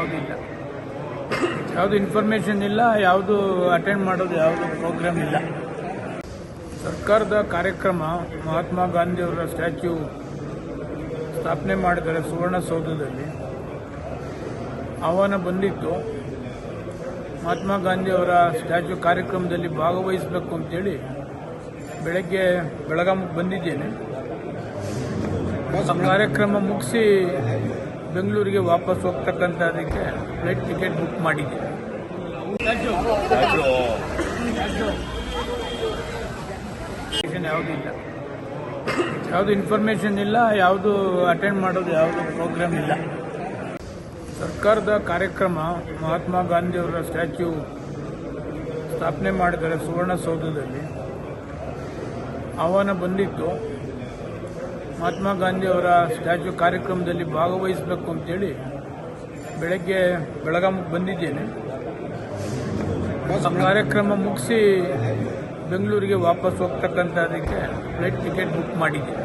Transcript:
ಯಾವುದಿಲ್ಲ, ಯಾವುದು ಇನ್ಫಾರ್ಮೇಷನ್ ಇಲ್ಲ, ಯಾವುದು ಅಟೆಂಡ್ ಮಾಡೋದು ಯಾವುದು ಪ್ರೋಗ್ರಾಮ್ ಇಲ್ಲ. ಸರ್ಕಾರದ ಕಾರ್ಯಕ್ರಮ ಮಹಾತ್ಮ ಗಾಂಧಿಯವರ ಸ್ಟ್ಯಾಚ್ಯೂ ಸ್ಥಾಪನೆ ಮಾಡಿದ್ದಾರೆ ಸುವರ್ಣಸೌಧದಲ್ಲಿ. ಆಹ್ವಾನ ಬಂದಿತ್ತು ಮಹಾತ್ಮ ಗಾಂಧಿಯವರ ಸ್ಟ್ಯಾಚ್ಯೂ ಕಾರ್ಯಕ್ರಮದಲ್ಲಿ ಭಾಗವಹಿಸಬೇಕು ಅಂತೇಳಿ ಬೆಳಗಾವಿಗೆ ಬಂದಿದ್ದೇನೆ. ಕಾರ್ಯಕ್ರಮ ಮುಗಿಸಿ ಬೆಂಗಳೂರಿಗೆ ವಾಪಸ್ ಹೋಗ್ತಕ್ಕಂಥದಕ್ಕೆ ಫ್ಲೈಟ್ ಟಿಕೆಟ್ ಬುಕ್ ಮಾಡಿದ್ದೀನಿ. ಯಾವುದಿಲ್ಲ, ಯಾವುದು ಇನ್ಫಾರ್ಮೇಷನ್ ಇಲ್ಲ, ಯಾವುದು ಅಟೆಂಡ್ ಮಾಡೋದು ಯಾವುದು ಪ್ರೋಗ್ರಾಮ್ ಇಲ್ಲ. ಸರ್ಕಾರದ ಕಾರ್ಯಕ್ರಮ ಮಹಾತ್ಮ ಗಾಂಧಿಯವರ ಸ್ಟ್ಯಾಚ್ಯೂ ಸ್ಥಾಪನೆ ಮಾಡಿದ್ದಾರೆ ಸುವರ್ಣಸೌಧದಲ್ಲಿ. ಆಹ್ವಾನ ಬಂದಿತ್ತು ಮಹಾತ್ಮ ಗಾಂಧಿಯವರ ಸ್ಟ್ಯಾಚ್ಯೂ ಕಾರ್ಯಕ್ರಮದಲ್ಲಿ ಭಾಗವಹಿಸಬೇಕು ಅಂತೇಳಿ ಬೆಳಗಾವಿಗೆ ಬಂದಿದ್ದೇನೆ. ಕಾರ್ಯಕ್ರಮ ಮುಗಿಸಿ ಬೆಂಗಳೂರಿಗೆ ವಾಪಸ್ ಹೋಗ್ತಕ್ಕಂಥದಕ್ಕೆ ಫ್ಲೈಟ್ ಟಿಕೆಟ್ ಬುಕ್ ಮಾಡಿದ್ದೀನಿ.